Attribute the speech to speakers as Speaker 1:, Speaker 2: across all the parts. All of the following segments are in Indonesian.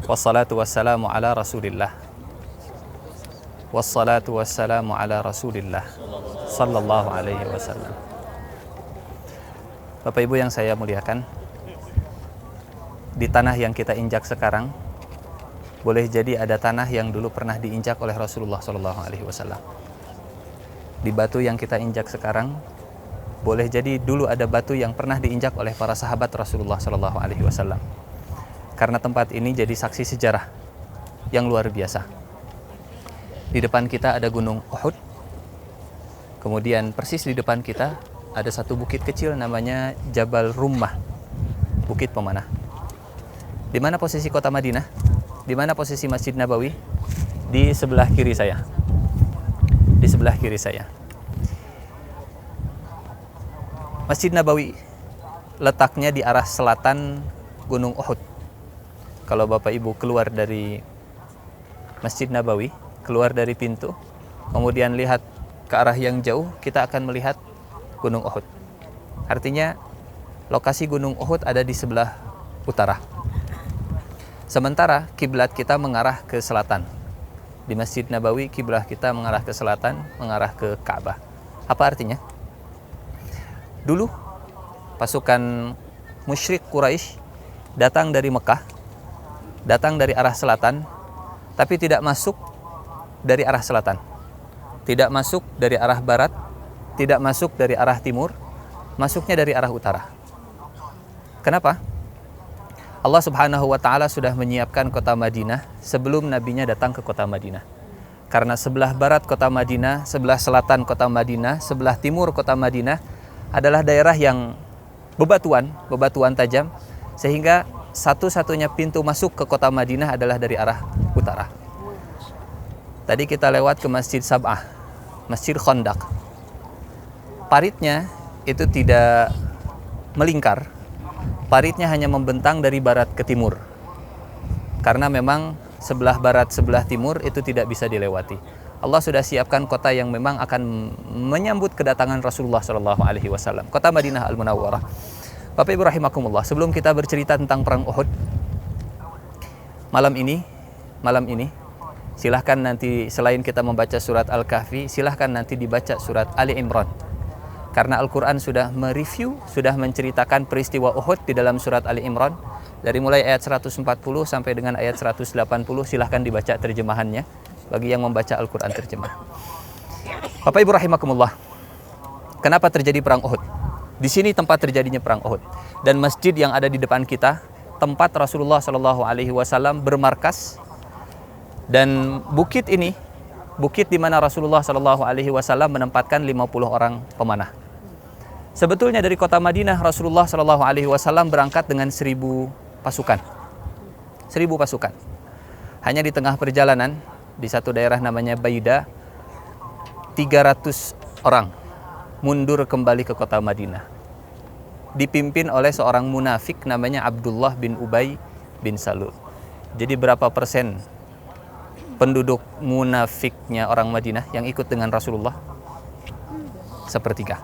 Speaker 1: Wassalatu wassalamu ala Rasulillah. Wassalatu wassalamu ala Rasulillah sallallahu alaihi wasallam. Bapak Ibu yang saya muliakan, di tanah yang kita injak sekarang, boleh jadi ada tanah yang dulu pernah diinjak oleh Rasulullah sallallahu alaihi wasallam. Di batu yang kita injak sekarang, boleh jadi dulu ada batu yang pernah diinjak oleh para sahabat Rasulullah sallallahu alaihi wasallam. Karena tempat ini jadi saksi sejarah yang luar biasa. Di depan kita ada gunung Uhud. Kemudian persis di depan kita ada satu bukit kecil namanya Jabal Rummah, bukit pemanah. Di mana posisi kota Madinah? Di mana posisi Masjid Nabawi? Di sebelah kiri saya. Di sebelah kiri saya. Masjid Nabawi letaknya di arah selatan gunung Uhud. Kalau Bapak Ibu keluar dari Masjid Nabawi, keluar dari pintu, kemudian lihat ke arah yang jauh, kita akan melihat gunung Uhud. Artinya lokasi gunung Uhud ada di sebelah utara. Sementara kiblat kita mengarah ke selatan. Di Masjid Nabawi kiblat kita mengarah ke selatan, mengarah ke Ka'bah. Apa artinya? Dulu pasukan musyrik Quraisy datang dari Mekah, datang dari arah selatan, tapi tidak masuk dari arah selatan, tidak masuk dari arah barat, tidak masuk dari arah timur, masuknya dari arah utara. Kenapa? Allah Subhanahu wa Ta'ala sudah menyiapkan kota Madinah sebelum nabinya datang ke kota Madinah. Karena sebelah barat kota Madinah, sebelah selatan kota Madinah, sebelah timur kota Madinah adalah daerah yang bebatuan tajam, sehingga satu-satunya pintu masuk ke kota Madinah adalah dari arah utara. Tadi kita lewat ke Masjid Sab'ah, Masjid Khandaq. Paritnya itu tidak melingkar, paritnya hanya membentang dari barat ke timur. Karena memang sebelah barat, sebelah timur itu tidak bisa dilewati. Allah sudah siapkan kota yang memang akan menyambut kedatangan Rasulullah SAW, kota Madinah Al-Munawwarah. Bapak Ibu rahimakumullah, sebelum kita bercerita tentang perang Uhud, malam ini silahkan nanti selain kita membaca surat Al-Kahfi, silahkan nanti dibaca surat Ali Imran. Karena Al-Quran sudah mereview, sudah menceritakan peristiwa Uhud di dalam surat Ali Imran. Dari mulai ayat 140 sampai dengan ayat 180, silahkan dibaca terjemahannya bagi yang membaca Al-Quran terjemah. Bapak Ibu rahimakumullah, kenapa terjadi perang Uhud? Di sini tempat terjadinya perang Uhud, dan masjid yang ada di depan kita tempat Rasulullah SAW bermarkas, dan bukit ini bukit di mana Rasulullah SAW menempatkan 50 orang pemanah. Sebetulnya dari kota Madinah Rasulullah SAW berangkat dengan 1000 pasukan. 1000 pasukan. Hanya di tengah perjalanan di satu daerah namanya Baida, 300 orang mundur kembali ke kota Madinah, dipimpin oleh seorang munafik namanya Abdullah bin Ubay bin Salul. Jadi berapa persen penduduk munafiknya orang Madinah yang ikut dengan Rasulullah? Sepertiga.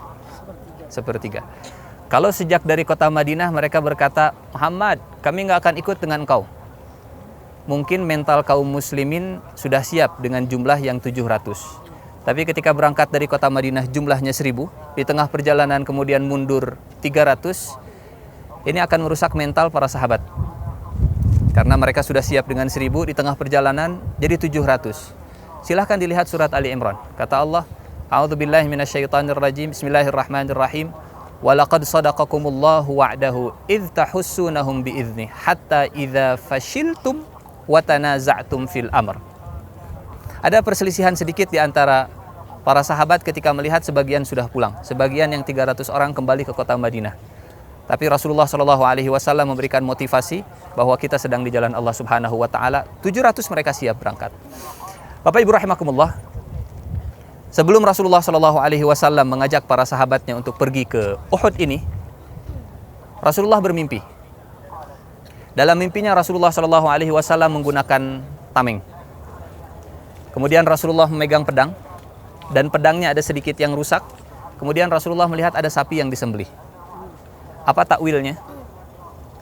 Speaker 1: Kalau sejak dari kota Madinah mereka berkata, Muhammad, kami nggak akan ikut dengan kau, mungkin mental kaum muslimin sudah siap dengan jumlah yang 700. Tapi ketika berangkat dari kota Madinah jumlahnya 1000, di tengah perjalanan kemudian mundur 300, ini akan merusak mental para sahabat. Karena mereka sudah siap dengan 1000, di tengah perjalanan jadi 700. Silahkan dilihat surat Ali Imran. Kata Allah, A'udzubillahi minasyaitonirrajim, Bismillahirrahmanirrahim. Walaqad sadaqakumullahu wa'dahu idh tahussunahum bi'idznih hatta idza fashiltum wa tanaza'tum fil amr. Ada perselisihan sedikit di antara para sahabat ketika melihat sebagian sudah pulang, sebagian yang 300 orang kembali ke kota Madinah. Tapi Rasulullah SAW memberikan motivasi bahwa kita sedang di jalan Allah Subhanahu wa Ta'ala. 700 mereka siap berangkat. Bapak Ibu rahimakumullah, sebelum Rasulullah SAW mengajak para sahabatnya untuk pergi ke Uhud ini, Rasulullah bermimpi. Dalam mimpinya Rasulullah SAW menggunakan tameng. Kemudian Rasulullah memegang pedang, dan pedangnya ada sedikit yang rusak. Kemudian Rasulullah melihat ada sapi yang disembelih. Apa takwilnya?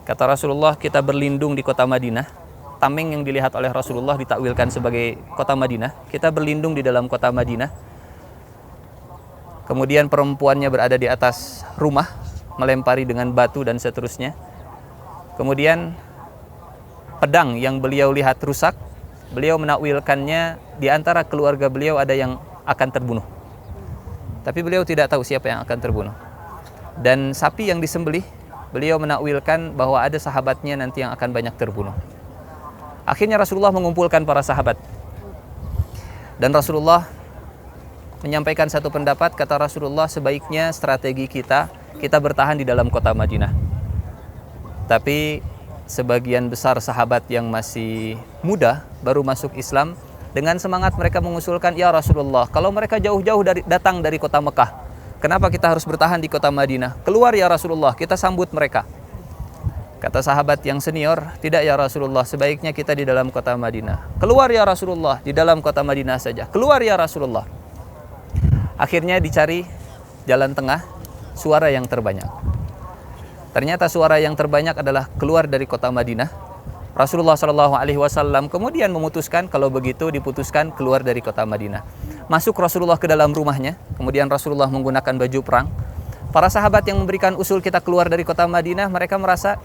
Speaker 1: Kata Rasulullah, kita berlindung di kota Madinah tameng yang dilihat oleh Rasulullah ditakwilkan sebagai kota Madinah. Kita berlindung di dalam kota Madinah. Kemudian perempuannya berada di atas rumah, melempari dengan batu dan seterusnya. Kemudian pedang yang beliau lihat rusak, beliau menakwilkannya di antara keluarga beliau ada yang akan terbunuh. Tapi beliau tidak tahu siapa yang akan terbunuh. Dan sapi yang disembelih, beliau menakwilkan bahwa ada sahabatnya nanti yang akan banyak terbunuh. Akhirnya Rasulullah mengumpulkan para sahabat. Dan Rasulullah menyampaikan satu pendapat, kata Rasulullah, sebaiknya strategi kita bertahan di dalam kota Madinah. Tapi sebagian besar sahabat yang masih muda, baru masuk Islam, dengan semangat mereka mengusulkan, ya Rasulullah, kalau mereka jauh-jauh datang dari kota Mekah, kenapa kita harus bertahan di kota Madinah? Keluar ya Rasulullah, kita sambut mereka. Kata sahabat yang senior, tidak ya Rasulullah, sebaiknya kita di dalam kota Madinah. Keluar ya Rasulullah, di dalam kota Madinah saja. Keluar ya Rasulullah. Akhirnya dicari jalan tengah, suara yang terbanyak. Ternyata suara yang terbanyak adalah keluar dari kota Madinah. Rasulullah SAW kemudian memutuskan, kalau begitu diputuskan keluar dari kota Madinah. Masuk Rasulullah ke dalam rumahnya, kemudian Rasulullah menggunakan baju perang. Para sahabat yang memberikan usul kita keluar dari kota Madinah, mereka merasa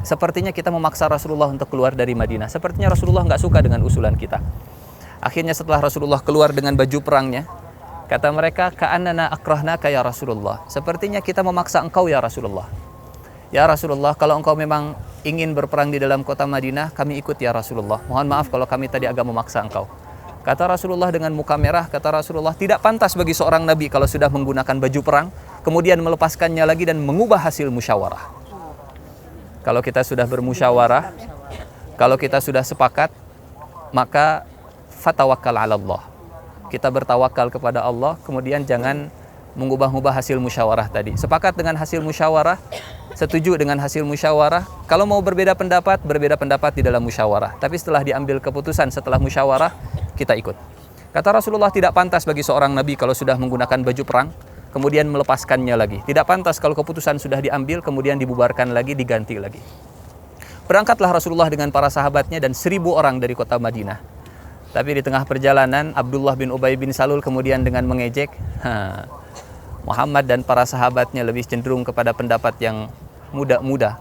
Speaker 1: sepertinya kita memaksa Rasulullah untuk keluar dari Madinah. Sepertinya Rasulullah nggak suka dengan usulan kita. Akhirnya setelah Rasulullah keluar dengan baju perangnya, kata mereka, ka'annana akrahnaka ya Rasulullah. Sepertinya kita memaksa engkau ya Rasulullah. Ya Rasulullah, kalau engkau memang ingin berperang di dalam kota Madinah, kami ikut ya Rasulullah. Mohon maaf kalau kami tadi agak memaksa engkau. Kata Rasulullah dengan muka merah, kata Rasulullah, tidak pantas bagi seorang Nabi kalau sudah menggunakan baju perang, kemudian melepaskannya lagi dan mengubah hasil musyawarah. Kalau kita sudah bermusyawarah, kalau kita sudah sepakat, maka fatawakkal 'ala Allah. Kita bertawakal kepada Allah, kemudian jangan mengubah-ubah hasil musyawarah tadi. Sepakat dengan hasil musyawarah, setuju dengan hasil musyawarah. Kalau mau berbeda pendapat di dalam musyawarah. Tapi setelah diambil keputusan setelah musyawarah, kita ikut. Kata Rasulullah, tidak pantas bagi seorang Nabi kalau sudah menggunakan baju perang, kemudian melepaskannya lagi. Tidak pantas kalau keputusan sudah diambil, kemudian dibubarkan lagi, diganti lagi. Berangkatlah Rasulullah dengan para sahabatnya dan 1000 orang dari kota Madinah. Tapi di tengah perjalanan, Abdullah bin Ubay bin Salul kemudian dengan mengejek, Muhammad dan para sahabatnya lebih cenderung kepada pendapat yang muda-muda,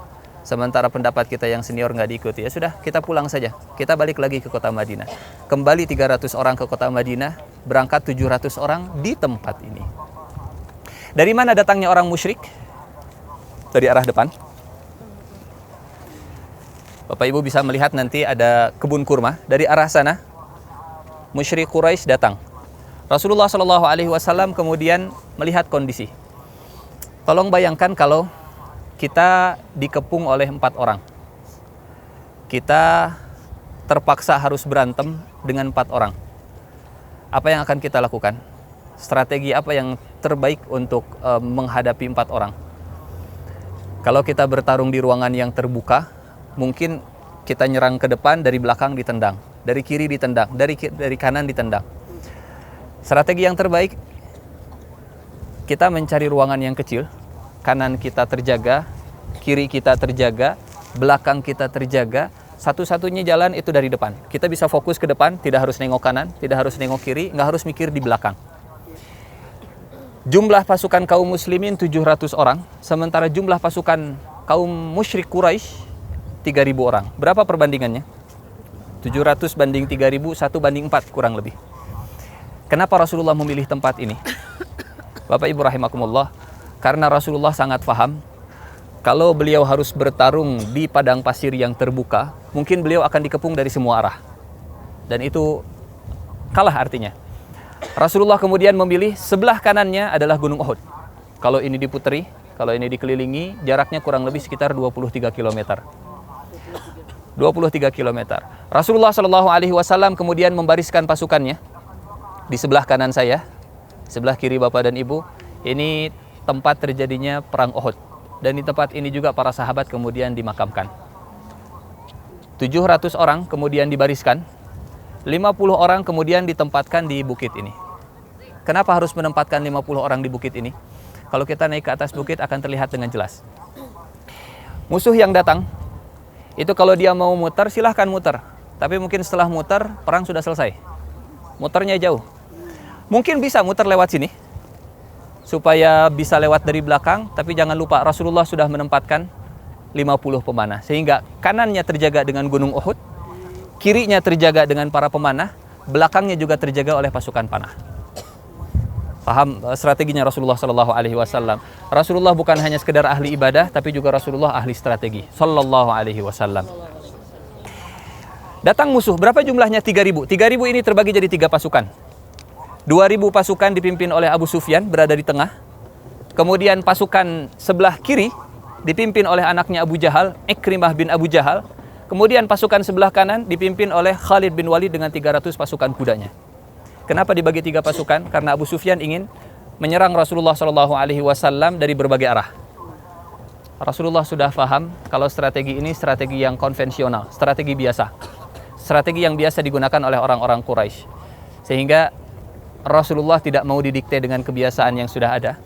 Speaker 1: sementara pendapat kita yang senior nggak diikuti. Ya sudah, kita pulang saja. Kita balik lagi ke kota Madinah. Kembali 300 orang ke kota Madinah, berangkat 700 orang di tempat ini. Dari mana datangnya orang musyrik? Dari arah depan. Bapak Ibu bisa melihat nanti ada kebun kurma. Dari arah sana, musyrik Quraisy datang. Rasulullah SAW kemudian melihat kondisi. Tolong bayangkan kalau kita dikepung oleh 4 orang. Kita terpaksa harus berantem dengan 4 orang. Apa yang akan kita lakukan? Strategi apa yang terbaik untuk menghadapi 4 orang? Kalau kita bertarung di ruangan yang terbuka, mungkin kita nyerang ke depan, dari belakang ditendang, dari kiri ditendang, dari kanan ditendang. Strategi yang terbaik, kita mencari ruangan yang kecil, kanan kita terjaga, kiri kita terjaga, belakang kita terjaga. Satu-satunya jalan itu dari depan. Kita bisa fokus ke depan, tidak harus nengok kanan, tidak harus nengok kiri, nggak harus mikir di belakang. Jumlah pasukan kaum muslimin 700 orang, sementara jumlah pasukan kaum musyrik Quraisy 3.000 orang. Berapa perbandingannya? 700 banding 3.000, 1 banding 4 kurang lebih. Kenapa Rasulullah memilih tempat ini? Bapak Ibu rahimakumullah, karena Rasulullah sangat paham kalau beliau harus bertarung di padang pasir yang terbuka, mungkin beliau akan dikepung dari semua arah. Dan itu kalah artinya. Rasulullah kemudian memilih sebelah kanannya adalah Gunung Uhud. Kalau ini diputeri, kalau ini dikelilingi, jaraknya kurang lebih sekitar 23 km. 23 km. Rasulullah SAW kemudian membariskan pasukannya di sebelah kanan saya, sebelah kiri Bapak dan Ibu. Ini tempat terjadinya perang Uhud. Dan di tempat ini juga para sahabat kemudian dimakamkan. 700 orang kemudian dibariskan. 50 orang kemudian ditempatkan di bukit ini. Kenapa harus menempatkan 50 orang di bukit ini? Kalau kita naik ke atas bukit akan terlihat dengan jelas. Musuh yang datang Itu kalau dia mau muter, silahkan muter. Tapi mungkin setelah muter, perang sudah selesai. Muternya jauh. Mungkin bisa muter lewat sini, supaya bisa lewat dari belakang. Tapi jangan lupa Rasulullah sudah menempatkan 50 pemanah. Sehingga kanannya terjaga dengan Gunung Uhud, kirinya terjaga dengan para pemanah, belakangnya juga terjaga oleh pasukan panah. Paham strateginya Rasulullah Sallallahu Alaihi Wasallam. Rasulullah bukan hanya sekedar ahli ibadah, tapi juga Rasulullah ahli strategi. Sallallahu Alaihi Wasallam. Datang musuh, berapa jumlahnya? 3.000. 3.000 ini terbagi jadi 3 pasukan. 2.000 pasukan dipimpin oleh Abu Sufyan, berada di tengah. Kemudian pasukan sebelah kiri dipimpin oleh anaknya Abu Jahal, Ikrimah bin Abu Jahal. Kemudian pasukan sebelah kanan dipimpin oleh Khalid bin Walid dengan 300 pasukan kudanya. Kenapa dibagi 3 pasukan? Karena Abu Sufyan ingin menyerang Rasulullah SAW dari berbagai arah. Rasulullah sudah paham kalau strategi ini strategi yang konvensional, strategi biasa. Strategi yang biasa digunakan oleh orang-orang Quraisy. Sehingga Rasulullah tidak mau didikte dengan kebiasaan yang sudah ada.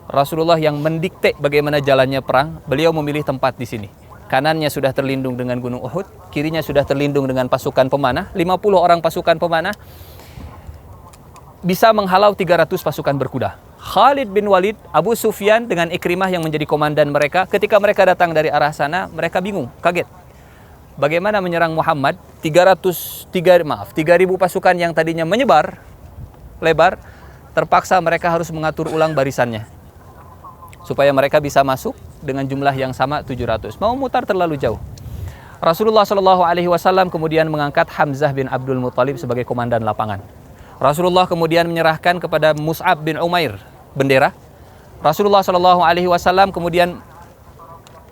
Speaker 1: Rasulullah yang mendikte bagaimana jalannya perang, beliau memilih tempat di sini. Kanannya sudah terlindung dengan Gunung Uhud, kirinya sudah terlindung dengan pasukan pemanah, 50 orang pasukan pemanah, bisa menghalau 300 pasukan berkuda. Khalid bin Walid, Abu Sufyan dengan Ikrimah yang menjadi komandan mereka, ketika mereka datang dari arah sana, mereka bingung, kaget. Bagaimana menyerang Muhammad? 3.000 pasukan yang tadinya menyebar lebar, terpaksa mereka harus mengatur ulang barisannya supaya mereka bisa masuk dengan jumlah yang sama 700. Mau mutar terlalu jauh. Rasulullah SAW kemudian mengangkat Hamzah bin Abdul Muttalib sebagai komandan lapangan. Rasulullah kemudian menyerahkan kepada Mus'ab bin Umair bendera. Rasulullah SAW kemudian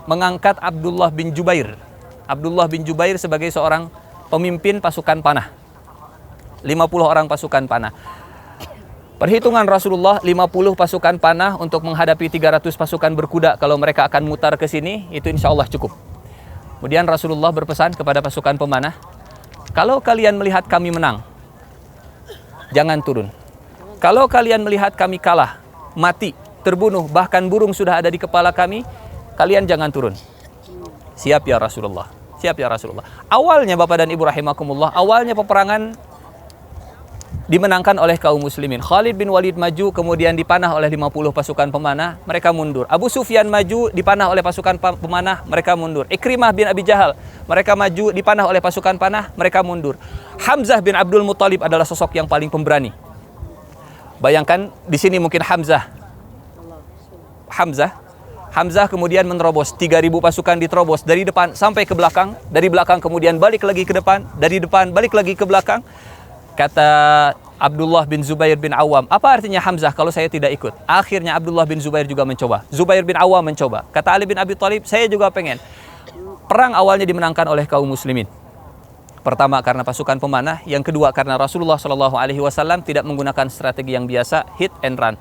Speaker 1: mengangkat Abdullah bin Jubair. Abdullah bin Jubair sebagai seorang pemimpin pasukan panah. 50 orang pasukan panah. Perhitungan Rasulullah 50 pasukan panah untuk menghadapi 300 pasukan berkuda kalau mereka akan mutar ke sini, itu insya Allah cukup. Kemudian Rasulullah berpesan kepada pasukan pemanah, kalau kalian melihat kami menang, jangan turun. Kalau kalian melihat kami kalah, mati, terbunuh, bahkan burung sudah ada di kepala kami, kalian jangan turun. Siap ya Rasulullah. Siap ya Rasulullah. Awalnya Bapak dan Ibu rahimakumullah, awalnya peperangan dimenangkan oleh kaum muslimin. Khalid bin Walid maju, kemudian dipanah oleh 50 pasukan pemanah, mereka mundur. Abu Sufyan maju, dipanah oleh pasukan pemanah, mereka mundur. Ikrimah bin Abi Jahal, mereka maju, dipanah oleh pasukan panah, mereka mundur. Hamzah bin Abdul Muttalib adalah sosok yang paling pemberani. Bayangkan di sini mungkin Hamzah kemudian menerobos, 3.000 pasukan diterobos dari depan sampai ke belakang, dari belakang kemudian balik lagi ke depan, dari depan balik lagi ke belakang. Kata Abdullah bin Zubair bin Awam, apa artinya Hamzah kalau saya tidak ikut? Akhirnya Abdullah bin Zubair juga mencoba. Zubair bin Awam mencoba. Kata Ali bin Abi Thalib, saya juga pengen. Perang awalnya dimenangkan oleh kaum muslimin. Pertama karena pasukan pemanah, yang kedua karena Rasulullah SAW tidak menggunakan strategi yang biasa, hit and run,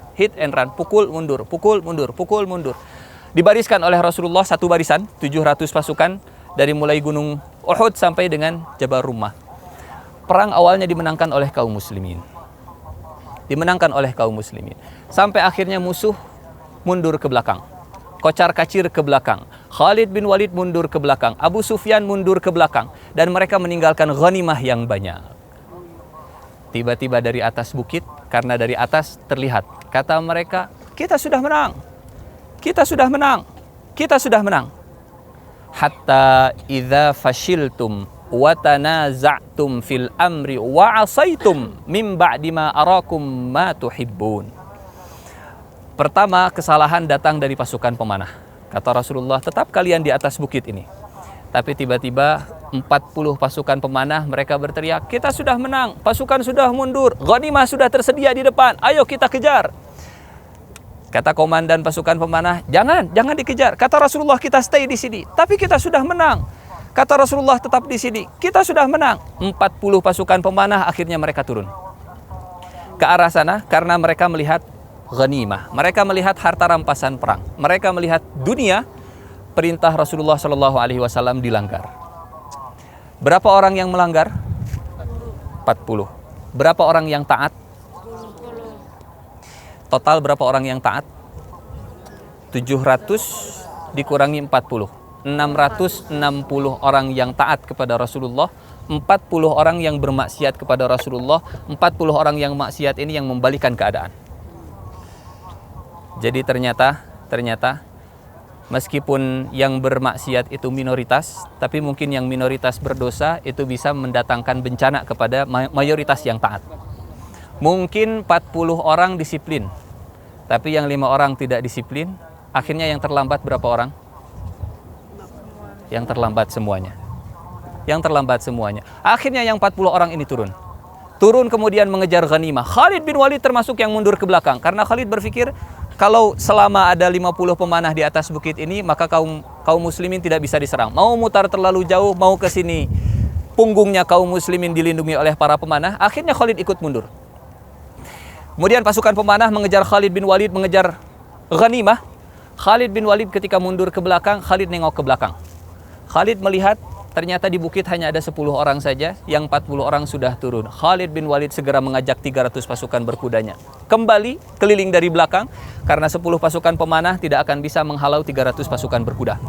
Speaker 1: pukul mundur, pukul mundur, pukul mundur. Dibariskan oleh Rasulullah satu barisan, 700 pasukan dari mulai Gunung Uhud sampai dengan Jabal Rumah. Perang awalnya dimenangkan oleh kaum muslimin. Sampai akhirnya musuh mundur ke belakang. Kocar-kacir ke belakang. Khalid bin Walid mundur ke belakang. Abu Sufyan mundur ke belakang. Dan mereka meninggalkan ghanimah yang banyak. Tiba-tiba dari atas bukit, karena dari atas terlihat. Kata mereka, kita sudah menang. Kita sudah menang. Kita sudah menang. Hatta idza fashiltum wa tanaza'tum fil amri wa 'asaitum mim ba'di ma arakum ma tuhibbun. Pertama, kesalahan datang dari pasukan pemanah. Kata Rasulullah, tetap kalian di atas bukit ini. Tapi tiba-tiba 40 pasukan pemanah mereka berteriak, kita sudah menang, pasukan sudah mundur, ghanimah sudah tersedia di depan, ayo kita kejar. Kata komandan pasukan pemanah, jangan dikejar. Kata Rasulullah, kita stay di sini, tapi kita sudah menang. Kata Rasulullah, tetap di sini, kita sudah menang. 40 pasukan pemanah akhirnya mereka turun ke arah sana karena mereka melihat ghanimah. Mereka melihat harta rampasan perang. Mereka melihat dunia, perintah Rasulullah SAW dilanggar. Berapa orang yang melanggar? 40. Berapa orang yang taat? Total berapa orang yang taat? 700 dikurangi 40. 660 orang yang taat kepada Rasulullah, 40 orang yang bermaksiat kepada Rasulullah, 40 orang yang maksiat ini yang membalikan keadaan. Jadi ternyata meskipun yang bermaksiat itu minoritas, tapi mungkin yang minoritas berdosa itu bisa mendatangkan bencana kepada mayoritas yang taat. Mungkin 40 orang disiplin, tapi yang 5 orang tidak disiplin, akhirnya yang terlambat berapa orang? Yang terlambat semuanya. Akhirnya yang 40 orang ini turun kemudian mengejar ghanimah. Khalid bin Walid termasuk yang mundur ke belakang, karena Khalid berpikir kalau selama ada 50 pemanah di atas bukit ini, maka kaum muslimin tidak bisa diserang. Mau mutar terlalu jauh, mau ke sini, punggungnya kaum muslimin dilindungi oleh para pemanah. Akhirnya Khalid ikut mundur. Kemudian pasukan pemanah mengejar Khalid bin Walid, mengejar ghanimah. Khalid bin Walid ketika mundur ke belakang, Khalid nengok ke belakang. Khalid melihat ternyata di bukit hanya ada 10 orang saja, yang 40 orang sudah turun. Khalid bin Walid segera mengajak 300 pasukan berkudanya kembali keliling dari belakang, karena 10 pasukan pemanah tidak akan bisa menghalau 300 pasukan berkuda.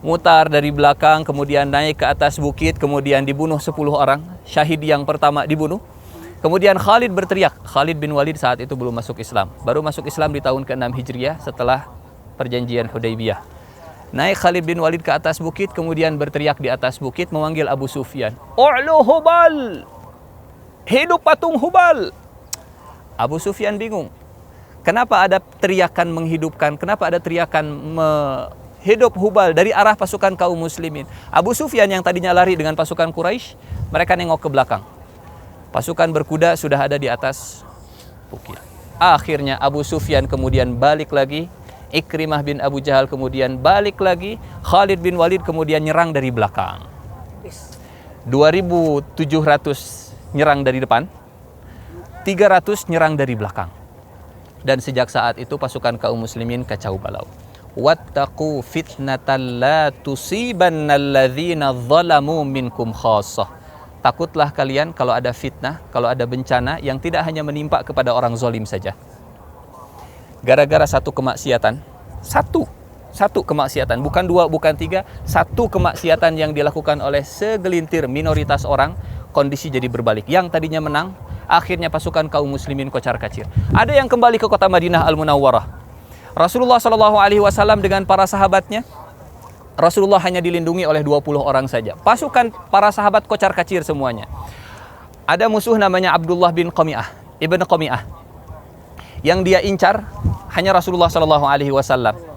Speaker 1: Mutar dari belakang, kemudian naik ke atas bukit, kemudian dibunuh 10 orang. Syahid yang pertama dibunuh. Kemudian Khalid berteriak. Khalid bin Walid saat itu belum masuk Islam. Baru masuk Islam di tahun ke-6 Hijriah setelah perjanjian Hudaybiyah. Naik Khalid bin Walid ke atas bukit, kemudian berteriak di atas bukit memanggil Abu Sufyan. "U'lu Hubal! Hidup patung Hubal!" Abu Sufyan bingung. Kenapa ada teriakan menghidupkan? Kenapa ada teriakan hidup Hubal dari arah pasukan kaum muslimin? Abu Sufyan yang tadinya lari dengan pasukan Quraisy, mereka nengok ke belakang. Pasukan berkuda sudah ada di atas bukit. Akhirnya Abu Sufyan kemudian balik lagi, Ikrimah bin Abu Jahal kemudian balik lagi, Khalid bin Walid kemudian nyerang dari belakang. 2.700 nyerang dari depan, 300 nyerang dari belakang. Dan sejak saat itu pasukan kaum muslimin kacau balau. Wattaqu fitnatan la tusibannalladzina zalamu minkum khassah. Takutlah kalian kalau ada fitnah, kalau ada bencana yang tidak hanya menimpa kepada orang zalim saja. Gara-gara satu kemaksiatan, satu kemaksiatan, bukan dua, bukan tiga, satu kemaksiatan yang dilakukan oleh segelintir minoritas orang, kondisi jadi berbalik. Yang tadinya menang, akhirnya pasukan kaum muslimin kocar-kacir. Ada yang kembali ke kota Madinah Al-Munawwarah. Rasulullah SAW dengan para sahabatnya, Rasulullah hanya dilindungi oleh 20 orang saja. Pasukan para sahabat kocar-kacir semuanya. Ada musuh namanya Abdullah bin Qami'ah, Ibn Qami'ah. Yang dia incar hanya Rasulullah SAW.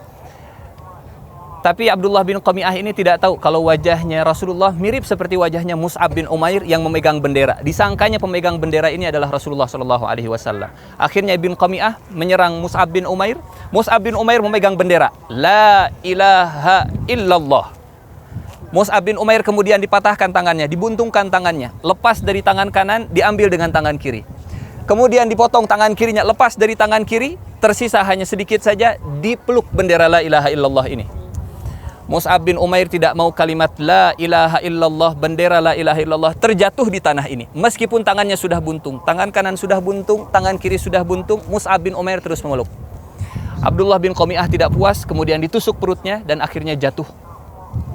Speaker 1: Tapi Abdullah bin Qami'ah ini tidak tahu kalau wajahnya Rasulullah mirip seperti wajahnya Mus'ab bin Umair yang memegang bendera. Disangkanya pemegang bendera ini adalah Rasulullah SAW. Akhirnya bin Qami'ah menyerang Mus'ab bin Umair. Mus'ab bin Umair memegang bendera La ilaha illallah. Mus'ab bin Umair kemudian dipatahkan tangannya, dibuntungkan tangannya, lepas dari tangan kanan, diambil dengan tangan kiri. Kemudian dipotong tangan kirinya, lepas dari tangan kiri, tersisa hanya sedikit saja, dipeluk bendera la ilaha illallah ini. Mus'ab bin Umair tidak mau kalimat la ilaha illallah, bendera la ilaha illallah terjatuh di tanah ini. Meskipun tangannya sudah buntung, tangan kanan sudah buntung, tangan kiri sudah buntung, Mus'ab bin Umair terus memeluk. Abdullah bin Qami'ah tidak puas, kemudian ditusuk perutnya dan akhirnya jatuh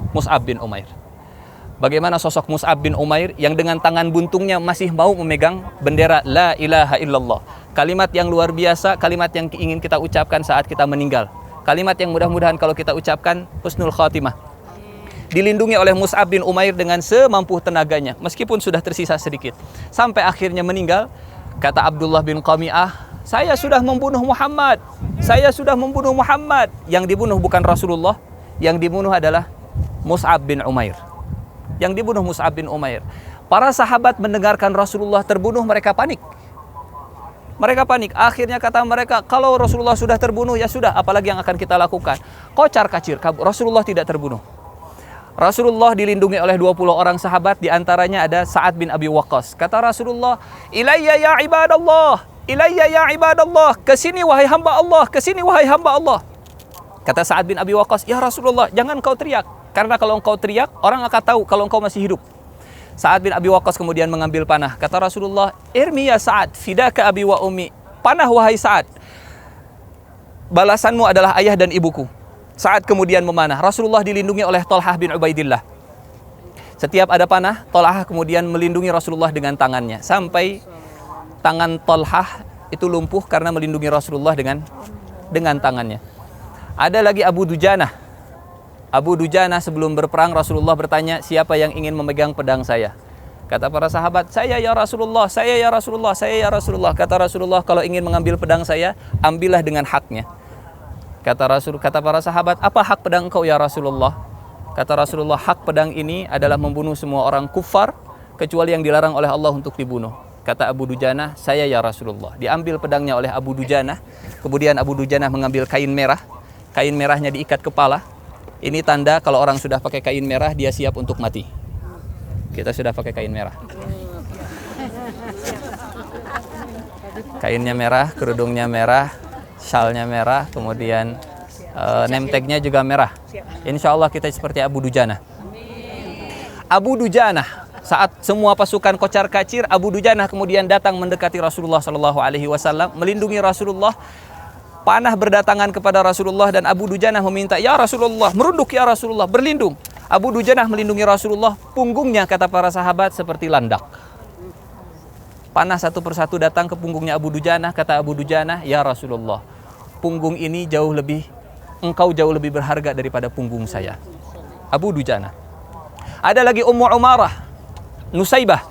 Speaker 1: Mus'ab bin Umair. Bagaimana sosok Mus'ab bin Umair yang dengan tangan buntungnya masih mau memegang bendera la ilaha illallah. Kalimat yang luar biasa, kalimat yang ingin kita ucapkan saat kita meninggal. Kalimat yang mudah-mudahan kalau kita ucapkan husnul khatimah. Dilindungi oleh Mus'ab bin Umair dengan semampu tenaganya, meskipun sudah tersisa sedikit. Sampai akhirnya meninggal, kata Abdullah bin Qami'ah, saya sudah membunuh Muhammad. Saya sudah membunuh Muhammad. Yang dibunuh bukan Rasulullah, yang dibunuh adalah Mus'ab bin Umair. Yang dibunuh Mus'ab bin Umair. Para sahabat mendengarkan Rasulullah terbunuh, mereka panik. Mereka panik. Akhirnya kata mereka, kalau Rasulullah sudah terbunuh, ya sudah, apalagi yang akan kita lakukan? Kocar-kacir, Rasulullah tidak terbunuh. Rasulullah dilindungi oleh 20 orang sahabat, diantaranya ada Sa'ad bin Abi Waqqas. Kata Rasulullah, ilayya ya ibadallah, ilayya ya ibadallah, kesini wahai hamba Allah, kesini wahai hamba Allah. Kata Sa'ad bin Abi Waqqas, ya Rasulullah, jangan kau teriak, karena kalau engkau teriak, orang akan tahu kalau engkau masih hidup. Sa'ad bin Abi Waqqas kemudian mengambil panah. Kata Rasulullah, irmi ya Sa'ad, fidaka abi wa ummi. Panah wahai Sa'ad, balasanmu adalah ayah dan ibuku. Sa'ad kemudian memanah. Rasulullah dilindungi oleh Thalhah bin Ubaidillah. Setiap ada panah, Thalhah kemudian melindungi Rasulullah dengan tangannya. Sampai tangan Thalhah itu lumpuh karena melindungi Rasulullah dengan tangannya. Ada lagi Abu Dujanah. Abu Dujanah sebelum berperang Rasulullah bertanya, siapa yang ingin memegang pedang saya? Kata para sahabat, saya ya Rasulullah, saya ya Rasulullah, saya ya Rasulullah. Kata Rasulullah, kalau ingin mengambil pedang saya, ambillah dengan haknya. Kata para sahabat, apa hak pedang engkau ya Rasulullah? Kata Rasulullah, hak pedang ini adalah membunuh semua orang kufar, kecuali yang dilarang oleh Allah untuk dibunuh. Kata Abu Dujanah, saya ya Rasulullah. Diambil pedangnya oleh Abu Dujanah. Kemudian Abu Dujanah mengambil kain merah. Kain merahnya diikat kepala. Ini tanda kalau orang sudah pakai kain merah, dia siap untuk mati. Kita sudah pakai kain merah. Kainnya merah, kerudungnya merah, syalnya merah, kemudian name tag-nya juga merah. Insya Allah kita seperti Abu Dujanah. Abu Dujanah, saat semua pasukan kocar kacir, Abu Dujanah kemudian datang mendekati Rasulullah SAW, melindungi Rasulullah. Panah berdatangan kepada Rasulullah dan Abu Dujanah meminta, ya Rasulullah, merunduk ya Rasulullah, berlindung. Abu Dujanah melindungi Rasulullah, punggungnya kata para sahabat seperti landak. Panah satu persatu datang ke punggungnya Abu Dujanah, kata Abu Dujanah, ya Rasulullah, punggung ini engkau jauh lebih berharga daripada punggung saya. Abu Dujanah. Ada lagi Ummu Umarah, Nusaibah,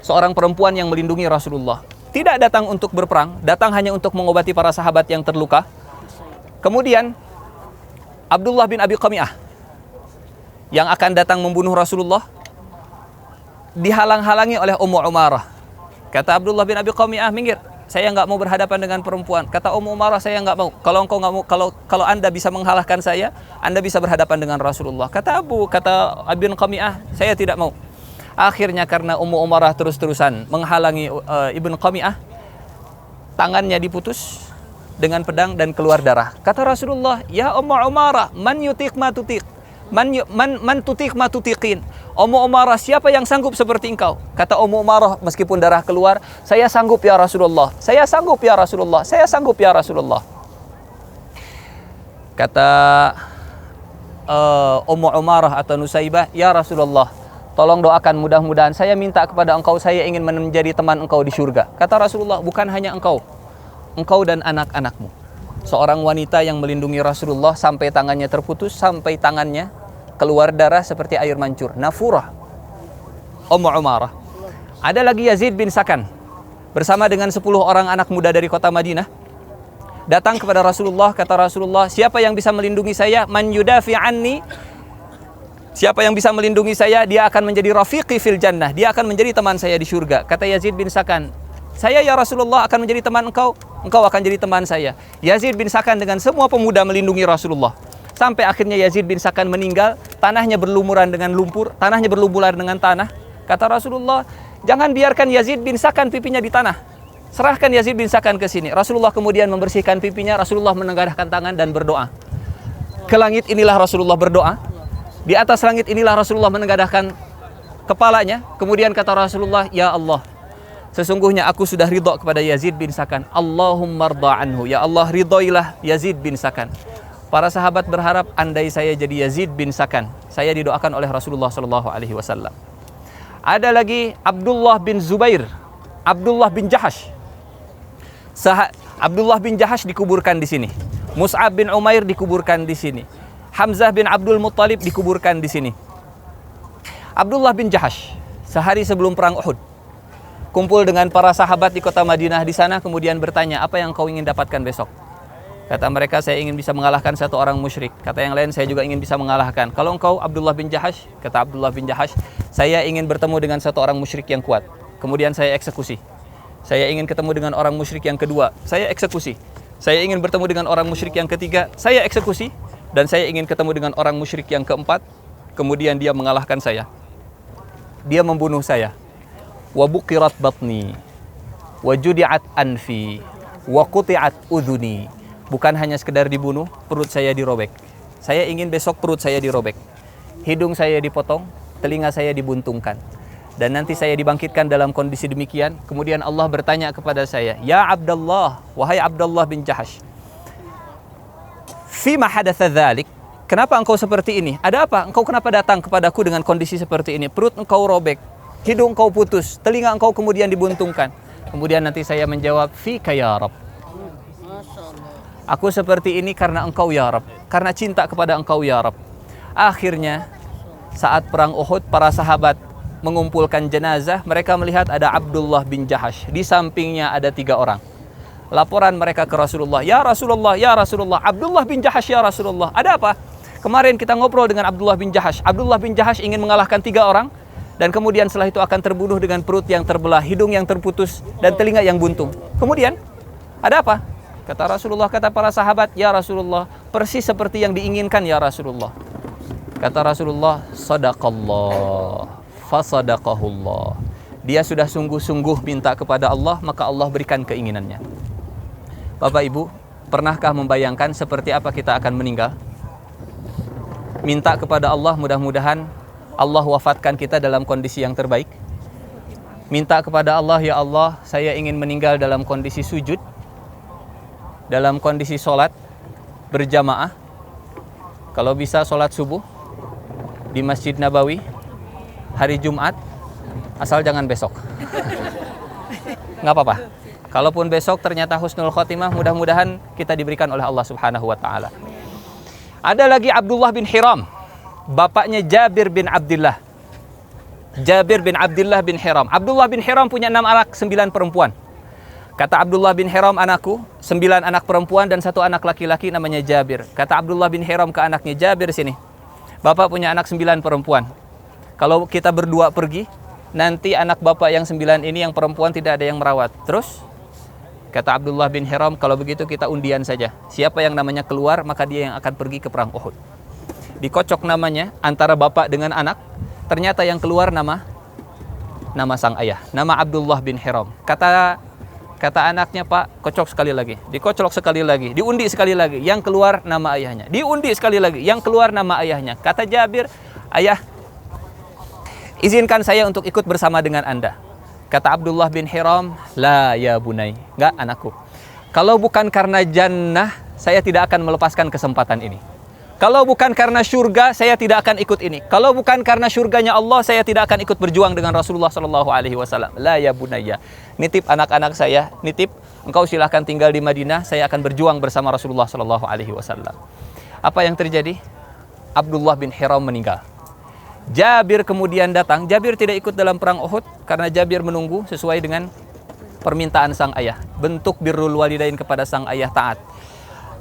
Speaker 1: seorang perempuan yang melindungi Rasulullah. Tidak datang untuk berperang, datang hanya untuk mengobati para sahabat yang terluka. Kemudian Abdullah bin Abi Qami'ah yang akan datang membunuh Rasulullah dihalang-halangi oleh Ummu Umarah. Kata Abdullah bin Abi Qami'ah, minggir, saya nggak mau berhadapan dengan perempuan. Kata Ummu Umarah, saya nggak mau. Kalau engkau nggak mau, kalau Anda bisa mengalahkan saya, Anda bisa berhadapan dengan Rasulullah. Kata Abi bin Qami'ah, saya tidak mau. Akhirnya karena Ummu Umarah terus-terusan menghalangi Ibn Qami'ah, tangannya diputus dengan pedang dan keluar darah. Kata Rasulullah, ya Ummu Umarah, man yutik ma tutik, man tutik ma tutikin. Ummu Umarah, siapa yang sanggup seperti engkau? Kata Ummu Umarah meskipun darah keluar, saya sanggup ya Rasulullah, saya sanggup ya Rasulullah, saya sanggup ya Rasulullah. Kata Ummu Umarah atau Nusaibah, ya Rasulullah, tolong doakan, mudah-mudahan saya minta kepada engkau, saya ingin menjadi teman engkau di surga. Kata Rasulullah, bukan hanya engkau dan anak-anakmu. Seorang wanita yang melindungi Rasulullah sampai tangannya terputus, sampai tangannya keluar darah seperti air mancur. Nafurah, Ummu Umarah. Ada lagi Yazid bin Sakan bersama dengan 10 orang anak muda dari kota Madinah. Datang kepada Rasulullah, kata Rasulullah, siapa yang bisa melindungi saya? Man yudafi anni. Siapa yang bisa melindungi saya, dia akan menjadi rafiqi fil jannah. Dia akan menjadi teman saya di surga. Kata Yazid bin Sakan, saya ya Rasulullah akan menjadi teman engkau, engkau akan jadi teman saya. Yazid bin Sakan dengan semua pemuda melindungi Rasulullah. Sampai akhirnya Yazid bin Sakan meninggal, tanahnya berlumuran dengan lumpur, tanahnya berlumuran dengan tanah. Kata Rasulullah, jangan biarkan Yazid bin Sakan pipinya di tanah. Serahkan Yazid bin Sakan ke sini. Rasulullah kemudian membersihkan pipinya, Rasulullah menengadahkan tangan dan berdoa. Ke langit inilah Rasulullah berdoa. Di atas langit inilah Rasulullah menengadahkan kepalanya. Kemudian kata Rasulullah, ya Allah, sesungguhnya aku sudah ridha kepada Yazid bin Sakan. Allahumma rda anhu. Ya Allah, ridhoilah Yazid bin Sakan. Para sahabat berharap, andai saya jadi Yazid bin Sakan, saya didoakan oleh Rasulullah SAW. Ada lagi Abdullah bin Zubair, Abdullah bin Jahash. Abdullah bin Jahash dikuburkan di sini. Mus'ab bin Umair dikuburkan di sini. Hamzah bin Abdul Muttalib dikuburkan di sini. Abdullah bin Jahash sehari sebelum perang Uhud kumpul dengan para sahabat di kota Madinah di sana, kemudian bertanya, apa yang kau ingin dapatkan besok? Kata mereka, saya ingin bisa mengalahkan satu orang musyrik. Kata yang lain, saya juga ingin bisa mengalahkan. Kalau engkau Abdullah bin Jahash, kata Abdullah bin Jahash, saya ingin bertemu dengan satu orang musyrik yang kuat, kemudian saya eksekusi. Saya ingin ketemu dengan orang musyrik yang kedua, saya eksekusi. Saya ingin bertemu dengan orang musyrik yang ketiga, saya eksekusi. Dan saya ingin ketemu dengan orang musyrik yang keempat, kemudian dia mengalahkan saya. Dia membunuh saya. Wa buqirat batni, wa judi'at anfi, wa quti'at udhuni. Bukan hanya sekedar dibunuh, perut saya dirobek. Saya ingin besok perut saya dirobek. Hidung saya dipotong, telinga saya dibuntungkan. Dan nanti saya dibangkitkan dalam kondisi demikian. Kemudian Allah bertanya kepada saya, ya Abdullah, wahai Abdullah bin Jahash, Fima hadatsa dzalik? Kenapa engkau seperti ini? Ada apa? Engkau kenapa datang kepadaku dengan kondisi seperti ini? Perut engkau robek, hidung engkau putus, telinga engkau kemudian dibuntungkan. Kemudian nanti saya menjawab, fika ya Rabb. Aku seperti ini karena engkau ya Rabb, karena cinta kepada engkau ya Rabb. Akhirnya saat perang Uhud, para sahabat mengumpulkan jenazah, mereka melihat ada Abdullah bin Jahash, di sampingnya ada 3 orang. Laporan mereka ke Rasulullah, ya Rasulullah, ya Rasulullah, Abdullah bin Jahash ya Rasulullah. Ada apa? Kemarin kita ngobrol dengan Abdullah bin Jahash. Abdullah bin Jahash ingin mengalahkan 3 orang, dan kemudian setelah itu akan terbunuh dengan perut yang terbelah, hidung yang terputus, dan telinga yang buntung. Kemudian, ada apa? Kata Rasulullah, kata para sahabat, ya Rasulullah, persis seperti yang diinginkan ya Rasulullah. Kata Rasulullah, sadaqallah, fasadaqahullah. Dia sudah sungguh-sungguh minta kepada Allah, maka Allah berikan keinginannya. Bapak Ibu, pernahkah membayangkan seperti apa kita akan meninggal? Minta kepada Allah, mudah-mudahan Allah wafatkan kita dalam kondisi yang terbaik. Minta kepada Allah, ya Allah, saya ingin meninggal dalam kondisi sujud, dalam kondisi sholat berjamaah. Kalau bisa sholat subuh di Masjid Nabawi hari Jumat, asal jangan besok. Nggak apa-apa. Kalaupun besok ternyata husnul khotimah, mudah-mudahan kita diberikan oleh Allah Subhanahu wa Ta'ala. Ada lagi Abdullah bin Hiram, bapaknya Jabir bin Abdullah. Jabir bin Abdullah bin Hiram. Abdullah bin Hiram punya 6 anak, 9 perempuan. Kata Abdullah bin Hiram, anakku 9 anak perempuan dan 1 anak laki-laki namanya Jabir. Kata Abdullah bin Hiram ke anaknya, Jabir sini, bapak punya anak 9 perempuan. Kalau kita berdua pergi, nanti anak bapak yang 9 ini yang perempuan tidak ada yang merawat. Terus kata Abdullah bin Hiram, kalau begitu kita undian saja. Siapa yang namanya keluar, maka dia yang akan pergi ke perang Uhud. Dikocok namanya antara bapak dengan anak. Ternyata yang keluar nama sang ayah, nama Abdullah bin Hiram. Kata anaknya, Pak, kocok sekali lagi. Dikocok sekali lagi, diundi sekali lagi. Yang keluar nama ayahnya. Diundi sekali lagi, yang keluar nama ayahnya. Kata Jabir, ayah, izinkan saya untuk ikut bersama dengan Anda. Kata Abdullah bin Hiram, la ya bunai, enggak anakku. Kalau bukan karena jannah, saya tidak akan melepaskan kesempatan ini. Kalau bukan karena surga, saya tidak akan ikut ini. Kalau bukan karena surganya Allah, saya tidak akan ikut berjuang dengan Rasulullah sallallahu alaihi wasallam. La ya bunayya. Nitip anak-anak saya, nitip, engkau silahkan tinggal di Madinah, saya akan berjuang bersama Rasulullah sallallahu alaihi wasallam. Apa yang terjadi? Abdullah bin Hiram meninggal. Jabir kemudian datang. Jabir tidak ikut dalam perang Uhud karena Jabir menunggu sesuai dengan permintaan sang ayah. Bentuk birrul walidain kepada sang ayah, taat.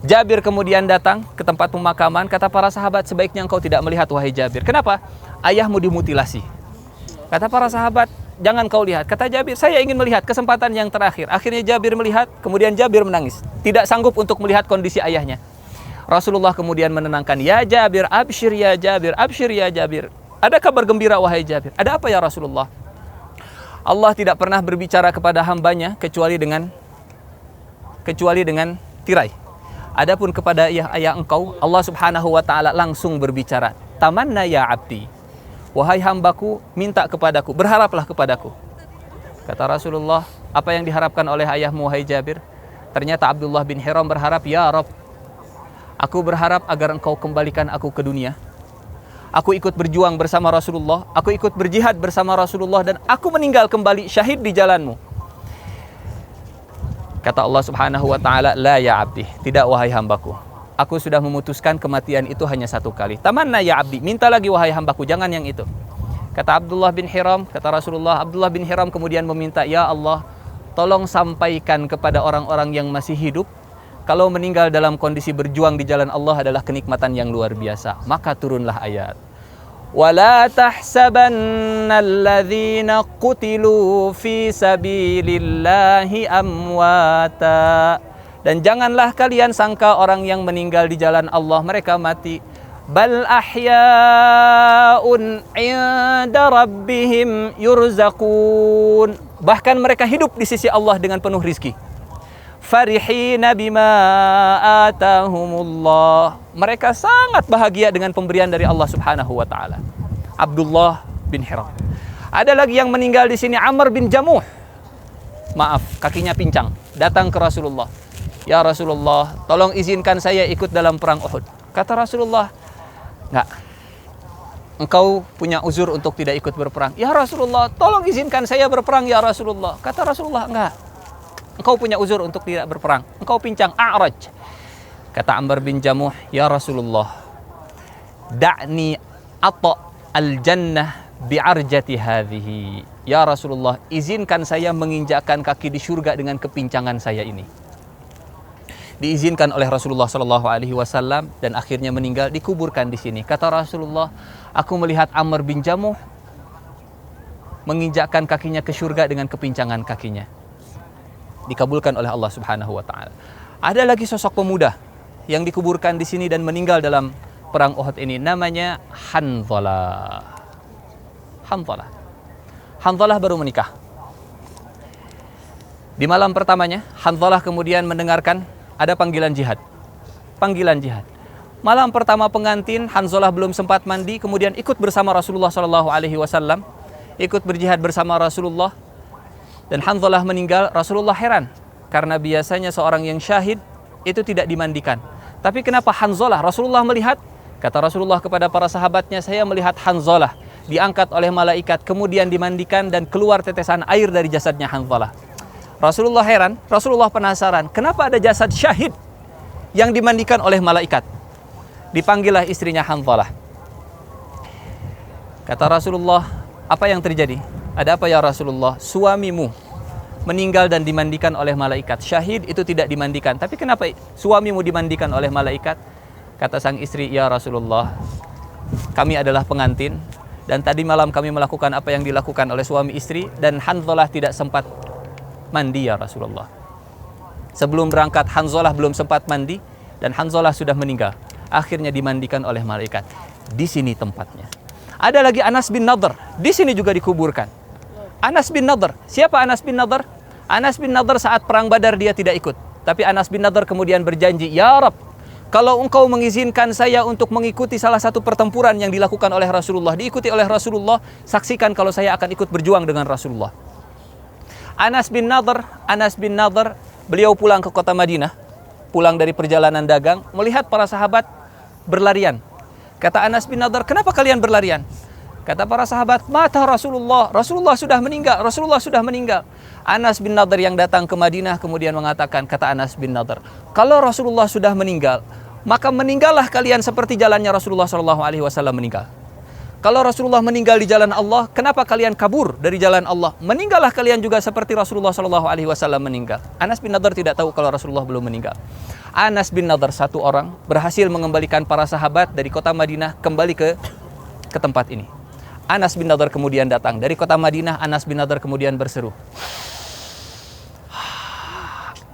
Speaker 1: Jabir kemudian datang ke tempat pemakaman. Kata para sahabat, sebaiknya engkau tidak melihat wahai Jabir. Kenapa? Ayahmu dimutilasi. Kata para sahabat, jangan kau lihat. Kata Jabir, saya ingin melihat, kesempatan yang terakhir. Akhirnya Jabir melihat, kemudian Jabir menangis. Tidak sanggup untuk melihat kondisi ayahnya. Rasulullah kemudian menenangkan, ya Jabir, abshir ya Jabir, abshir ya Jabir. Ada kabar gembira wahai Jabir. Ada apa ya Rasulullah? Allah tidak pernah berbicara kepada hambanya kecuali dengan tirai. Adapun kepada ayah engkau, Allah Subhanahu wa Ta'ala langsung berbicara. Tamanna ya abdi, wahai hambaku, minta kepadaku, berharaplah kepadaku. Kata Rasulullah, apa yang diharapkan oleh ayahmu wahai Jabir? Ternyata Abdullah bin Hiram berharap, ya Rabb, aku berharap agar engkau kembalikan aku ke dunia. Aku ikut berjuang bersama Rasulullah, aku ikut berjihad bersama Rasulullah, dan aku meninggal kembali syahid di jalanmu. Kata Allah Subhanahu wa Ta'ala, la ya abdi, tidak wahai hambaku. Aku sudah memutuskan kematian itu hanya 1 kali. Tamanna ya abdi, minta lagi wahai hambaku, jangan yang itu. Kata Abdullah bin Hiram, kata Rasulullah, Abdullah bin Hiram kemudian meminta, ya Allah, tolong sampaikan kepada orang-orang yang masih hidup, kalau meninggal dalam kondisi berjuang di jalan Allah adalah kenikmatan yang luar biasa. Maka turunlah ayat. وَلَا تَحْسَبَنَّ الَّذِينَ قُتِلُوا فِي سَبِيلِ اللَّهِ أَمْوَاتًا. Dan janganlah kalian sangka orang yang meninggal di jalan Allah mereka mati. Bal ahya'un 'inda rabbihim yurzaqun. Bahkan mereka hidup di sisi Allah dengan penuh rizki. Farihina bima atahumullah. Mereka sangat bahagia dengan pemberian dari Allah Subhanahu wa Ta'ala. Abdullah bin Hiram. Ada lagi yang meninggal di sini, Amr bin Jamuh. Maaf, kakinya pincang. Datang ke Rasulullah. Ya Rasulullah, tolong izinkan saya ikut dalam perang Uhud. Kata Rasulullah, enggak. Engkau punya uzur untuk tidak ikut berperang. Ya Rasulullah, tolong izinkan saya berperang ya Rasulullah. Kata Rasulullah, enggak. Engkau punya uzur untuk tidak berperang. Engkau pincang, a'raj. Kata Amr bin Jamuh, ya Rasulullah, da'ni ata al-jannah bi'arjati hadhihi. Ya Rasulullah, izinkan saya menginjakkan kaki di surga dengan kepincangan saya ini. Diizinkan oleh Rasulullah Shallallahu Alaihi Wasallam dan akhirnya meninggal, dikuburkan di sini. Kata Rasulullah, aku melihat Amr bin Jamuh menginjakkan kakinya ke surga dengan kepincangan kakinya. Dikabulkan oleh Allah Subhanahu Wa Taala. Ada lagi sosok pemuda yang dikuburkan di sini dan meninggal dalam perang Uhud ini, namanya Hanzalah. Hanzalah baru menikah. Di malam pertamanya, Hanzalah kemudian mendengarkan ada panggilan jihad. Malam pertama pengantin, Hanzalah belum sempat mandi, kemudian ikut bersama Rasulullah Shallallahu Alaihi Wasallam, ikut berjihad bersama Rasulullah. Dan Hanzalah meninggal. Rasulullah heran karena biasanya seorang yang syahid itu tidak dimandikan. Tapi kenapa Hanzalah? Rasulullah melihat, kata Rasulullah kepada para sahabatnya, saya melihat Hanzalah diangkat oleh malaikat, kemudian dimandikan dan keluar tetesan air dari jasadnya Hanzalah. Rasulullah heran, Rasulullah penasaran, kenapa ada jasad syahid yang dimandikan oleh malaikat? Dipanggillah istrinya Hanzalah. Kata Rasulullah, apa yang terjadi? Ada apa ya Rasulullah? Suamimu meninggal dan dimandikan oleh malaikat. Syahid itu tidak dimandikan. Tapi kenapa suamimu dimandikan oleh malaikat? Kata sang istri, ya Rasulullah, kami adalah pengantin dan tadi malam kami melakukan apa yang dilakukan oleh suami istri dan Hanzalah tidak sempat mandi ya Rasulullah. Sebelum berangkat Hanzalah belum sempat mandi dan Hanzalah sudah meninggal. Akhirnya dimandikan oleh malaikat. Di sini tempatnya. Ada lagi Anas bin Nadhr, di sini juga dikuburkan. Anas bin Nadhr, siapa Anas bin Nadhr? Anas bin Nadhr saat perang Badar dia tidak ikut. Tapi Anas bin Nadhr kemudian berjanji, ya Rabb, kalau engkau mengizinkan saya untuk mengikuti salah satu pertempuran yang dilakukan oleh Rasulullah, diikuti oleh Rasulullah, saksikan kalau saya akan ikut berjuang dengan Rasulullah. Anas bin Nadhr, beliau pulang ke kota Madinah, pulang dari perjalanan dagang, melihat para sahabat berlarian. Kata Anas bin Nadhr, kenapa kalian berlarian? Kata para sahabat, mata Rasulullah, Rasulullah sudah meninggal. Anas bin Nadhr yang datang ke Madinah kemudian mengatakan, kata Anas bin Nadhr, kalau Rasulullah sudah meninggal, maka meninggallah kalian seperti jalannya Rasulullah SAW meninggal. Kalau Rasulullah meninggal di jalan Allah, kenapa kalian kabur dari jalan Allah? Meninggallah kalian juga seperti Rasulullah SAW meninggal. Anas bin Nadhr tidak tahu kalau Rasulullah belum meninggal. Anas bin Nadhr satu orang berhasil mengembalikan para sahabat dari kota Madinah kembali ke tempat ini. Anas bin Nadhr kemudian datang dari kota Madinah. Anas bin Nadhr kemudian berseru,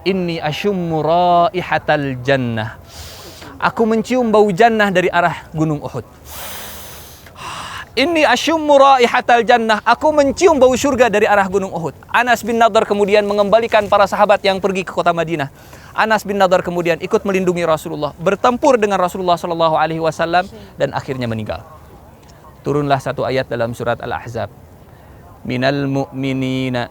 Speaker 1: Inni asyummu raihatal jannah. Aku mencium bau jannah dari arah gunung Uhud. Inni asyummu raihatal jannah. Aku mencium bau surga dari arah gunung Uhud. Anas bin Nadhr kemudian mengembalikan para sahabat yang pergi ke kota Madinah. Anas bin Nadhr kemudian ikut melindungi Rasulullah, bertempur dengan Rasulullah SAW dan akhirnya meninggal. Turunlah satu ayat dalam surat Al-Ahzab. Minal mu'minina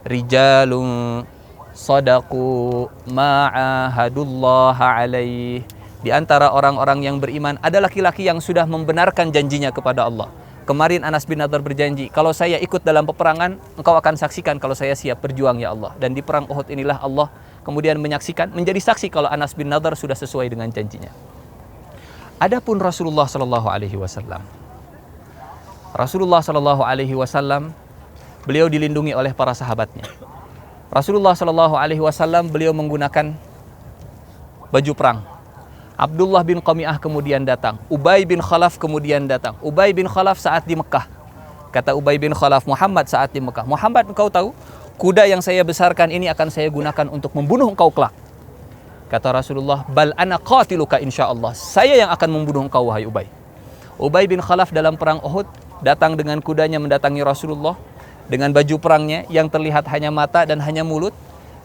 Speaker 1: rijalun sadaqu ma'ahadullaha alaih. Di antara orang-orang yang beriman ada laki-laki yang sudah membenarkan janjinya kepada Allah. Kemarin Anas bin Nadhr berjanji, kalau saya ikut dalam peperangan, engkau akan saksikan kalau saya siap berjuang ya Allah. Dan di perang Uhud inilah Allah kemudian menyaksikan, menjadi saksi kalau Anas bin Nadhr sudah sesuai dengan janjinya. Adapun Rasulullah Shallallahu Alaihi Wasallam, beliau dilindungi oleh para sahabatnya. Rasulullah Shallallahu Alaihi Wasallam beliau menggunakan baju perang. Abdullah bin Qami'ah kemudian datang. Ubay bin Khalaf kemudian datang. Ubay bin Khalaf saat di Mekah. Kata Ubay bin Khalaf, Muhammad saat di Mekah, Muhammad, engkau tahu, kuda yang saya besarkan ini akan saya gunakan untuk membunuh engkau kelak. Kata Rasulullah, bal ana qatiluka insyaallah. Saya yang akan membunuh engkau wahai Ubay. Ubay bin Khalaf dalam perang Uhud datang dengan kudanya mendatangi Rasulullah dengan baju perangnya yang terlihat hanya mata dan hanya mulut.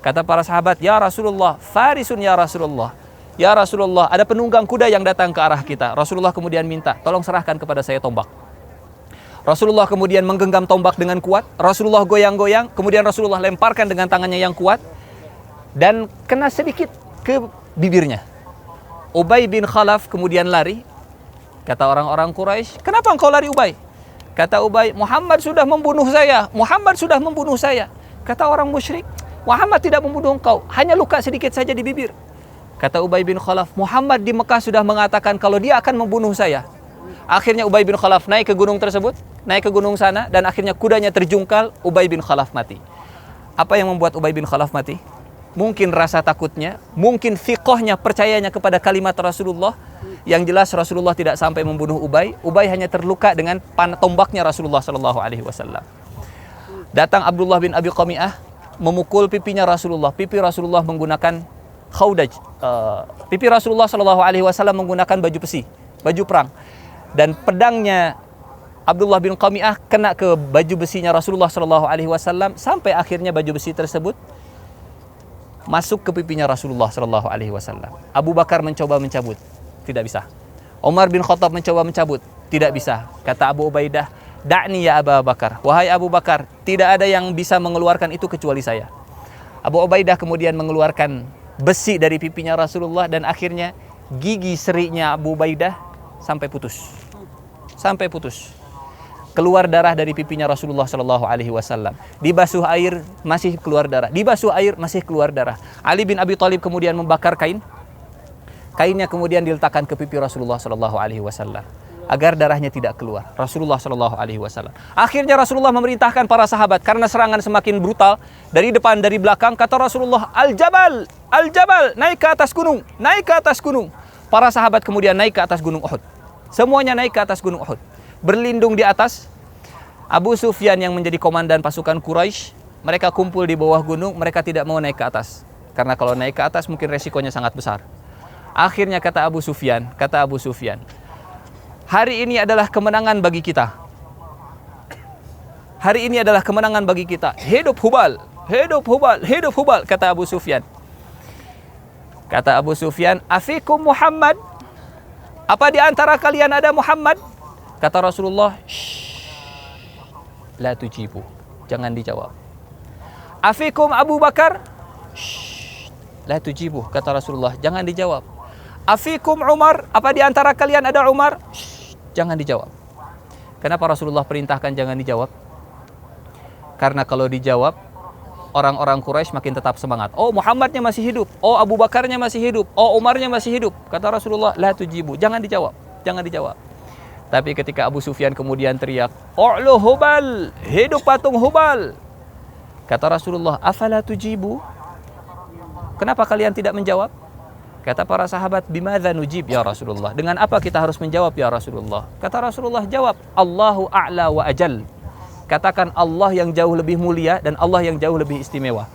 Speaker 1: Kata para sahabat, ya Rasulullah, farisun ya Rasulullah. Ya Rasulullah, ada penunggang kuda yang datang ke arah kita. Rasulullah kemudian minta, tolong serahkan kepada saya tombak. Rasulullah kemudian menggenggam tombak dengan kuat. Rasulullah goyang-goyang, kemudian Rasulullah lemparkan dengan tangannya yang kuat. dan kena sedikit ke bibirnya. Ubay bin Khalaf kemudian lari. Kata orang-orang Quraisy, "Kenapa engkau lari, Ubay?" Kata Ubay, "Muhammad sudah membunuh saya. Muhammad sudah membunuh saya." Kata orang musyrik, "Muhammad tidak membunuh engkau, hanya luka sedikit saja di bibir." Kata Ubay bin Khalaf, "Muhammad di Mekah sudah mengatakan kalau dia akan membunuh saya." Akhirnya Ubay bin Khalaf naik ke gunung tersebut, naik ke gunung sana, dan akhirnya kudanya terjungkal, Ubay bin Khalaf mati. Apa yang membuat Ubay bin Khalaf mati? Mungkin rasa takutnya, mungkin fiqhnya, percayanya kepada kalimat Rasulullah. Yang jelas Rasulullah tidak sampai membunuh Ubay. Ubay hanya terluka dengan tombaknya Rasulullah SAW. Datang Abdullah bin Abi Qami'ah memukul pipinya Rasulullah. Pipi Rasulullah menggunakan khaudaj. Pipi Rasulullah SAW menggunakan baju besi, baju perang. Dan pedangnya Abdullah bin Qami'ah kena ke baju besinya Rasulullah SAW sampai akhirnya baju besi tersebut masuk ke pipinya Rasulullah SAW. Abu Bakar mencoba mencabut, tidak bisa. Umar bin Khattab mencoba mencabut, tidak bisa. Kata Abu Ubaidah, "Da'ni ya Abu Bakar." Wahai Abu Bakar, tidak ada yang bisa mengeluarkan itu kecuali saya. Abu Ubaidah kemudian mengeluarkan besi dari pipinya Rasulullah dan akhirnya gigi serinya Abu Ubaidah sampai putus. Sampai putus. Keluar darah dari pipinya Rasulullah SAW. Dibasuh air masih keluar darah. Dibasuh air masih keluar darah. Ali bin Abi Thalib kemudian membakar kain. Kainnya kemudian diletakkan ke pipi Rasulullah SAW agar darahnya tidak keluar. Rasulullah SAW. Akhirnya Rasulullah memerintahkan para sahabat karena serangan semakin brutal dari depan dari belakang. Kata Rasulullah, "Al-Jabal, Al-Jabal, naik ke atas gunung, naik ke atas gunung." Para sahabat kemudian naik ke atas gunung Uhud. Semuanya naik ke atas gunung Uhud. Berlindung di atas. Abu Sufyan yang menjadi komandan pasukan Quraisy, mereka kumpul di bawah gunung, mereka tidak mau naik ke atas. Karena kalau naik ke atas mungkin resikonya sangat besar. Akhirnya kata Abu Sufyan, "Hari ini adalah kemenangan bagi kita. Hari ini adalah kemenangan bagi kita. Hidup Hubal, hidup Hubal, hidup Hubal," kata Abu Sufyan. Kata Abu Sufyan, "Afikum Muhammad? Apa di antara kalian ada Muhammad?" Kata Rasulullah, "La tujibu." Jangan dijawab. "Afikum Abu Bakar?" La tujibu. Kata Rasulullah, jangan dijawab. "Afikum Umar? Apa di antara kalian ada Umar?" Jangan dijawab. Kenapa Rasulullah perintahkan jangan dijawab? Karena kalau dijawab, orang-orang Quraisy makin tetap semangat. Oh, Muhammadnya masih hidup. Oh, Abu Bakarnya masih hidup. Oh, Umarnya masih hidup. Kata Rasulullah, la tujibu. Jangan dijawab. Jangan dijawab. Tapi ketika Abu Sufyan kemudian teriak, "U'lu Hubal, hidup patung Hubal." Kata Rasulullah, "Afala tujibu?" Kenapa kalian tidak menjawab? Kata para sahabat, "Bimadza nujib ya Rasulullah?" Dengan apa kita harus menjawab ya Rasulullah? Kata Rasulullah, "Jawab, Allahu a'la wa ajal." Katakan Allah yang jauh lebih mulia dan Allah yang jauh lebih istimewa.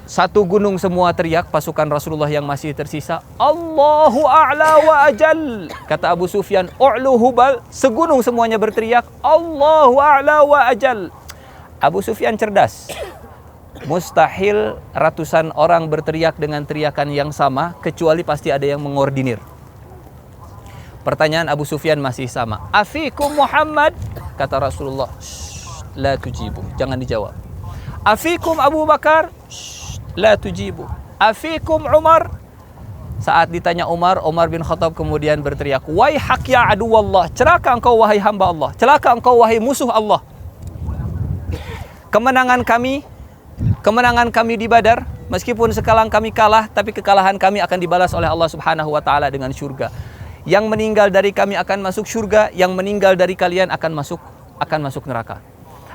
Speaker 1: Satu gunung semua teriak, pasukan Rasulullah yang masih tersisa, "Allahu a'la wa ajal." Kata Abu Sufyan, "U'lu Hubal." Segunung semuanya berteriak, "Allahu a'la wa ajal." Abu Sufyan cerdas. Mustahil ratusan orang berteriak dengan teriakan yang sama, kecuali pasti ada yang mengordinir. Pertanyaan Abu Sufyan masih sama. "Afikum Muhammad?" Kata Rasulullah, la tujibu. Jangan dijawab. "Afikum Abu Bakar?" La tujibu. "Afikum Umar?" Saat ditanya Umar, Umar bin Khattab kemudian berteriak, "Waihak ya aduwallah." Celaka engkau wahai hamba Allah. Celaka engkau wahai musuh Allah. Kemenangan kami di Badar, meskipun sekarang kami kalah, tapi kekalahan kami akan dibalas oleh Allah Subhanahu wa taala dengan surga. Yang meninggal dari kami akan masuk surga, yang meninggal dari kalian akan masuk neraka.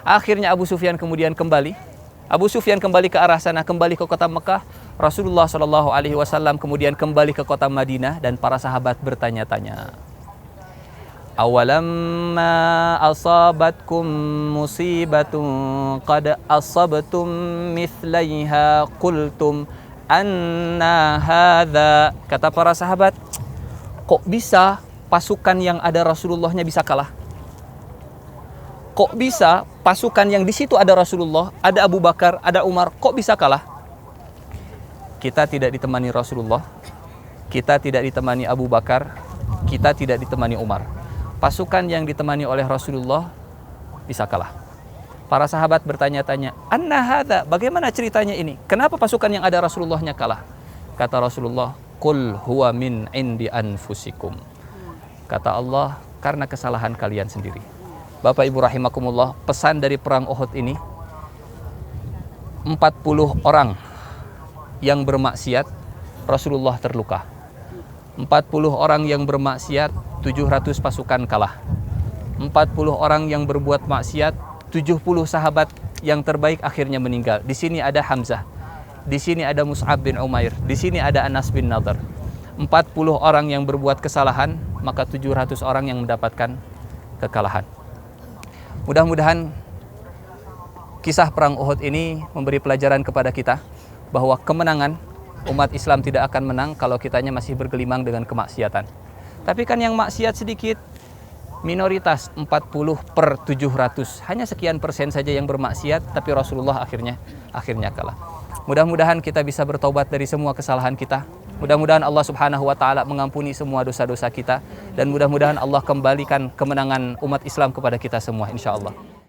Speaker 1: Akhirnya Abu Sufyan kemudian kembali. Abu Sufyan kembali ke arah sana, kembali ke kota Mekah. Rasulullah SAW kemudian kembali ke kota Madinah dan para sahabat bertanya-tanya. "Awalamma asabatkum musibatun qad asabtum mithlaiha qultum anna hadza." Kata para sahabat, kok bisa pasukan yang ada Rasulullahnya bisa kalah? Kok bisa pasukan yang di situ ada Rasulullah, ada Abu Bakar, ada Umar, kok bisa kalah? Kita tidak ditemani Rasulullah, kita tidak ditemani Abu Bakar, kita tidak ditemani Umar. Pasukan yang ditemani oleh Rasulullah bisa kalah. Para sahabat bertanya-tanya, "Anna hadza? Bagaimana ceritanya ini? Kenapa pasukan yang ada Rasulullahnya kalah?" Kata Rasulullah, "Qul huwa min indi anfusikum." Kata Allah, karena kesalahan kalian sendiri. Bapak Ibu rahimakumullah, pesan dari perang Uhud ini, 40 orang yang bermaksiat, Rasulullah terluka. 40 orang yang bermaksiat, 700 pasukan kalah. 40 orang yang berbuat maksiat, 70 sahabat yang terbaik akhirnya meninggal. Di sini ada Hamzah, di sini ada Mus'ab bin Umair, di sini ada Anas bin Nadhr. 40 orang yang berbuat kesalahan, maka 700 orang yang mendapatkan kekalahan. Mudah-mudahan kisah perang Uhud ini memberi pelajaran kepada kita bahwa kemenangan umat Islam tidak akan menang kalau kitanya masih bergelimang dengan kemaksiatan. Tapi kan yang maksiat sedikit, minoritas 40/700, hanya sekian persen saja yang bermaksiat, tapi Rasulullah akhirnya kalah. Mudah-mudahan kita bisa bertobat dari semua kesalahan kita. Mudah-mudahan Allah Subhanahu wa taala mengampuni semua dosa-dosa kita, dan mudah-mudahan Allah kembalikan kemenangan umat Islam kepada kita semua insyaallah.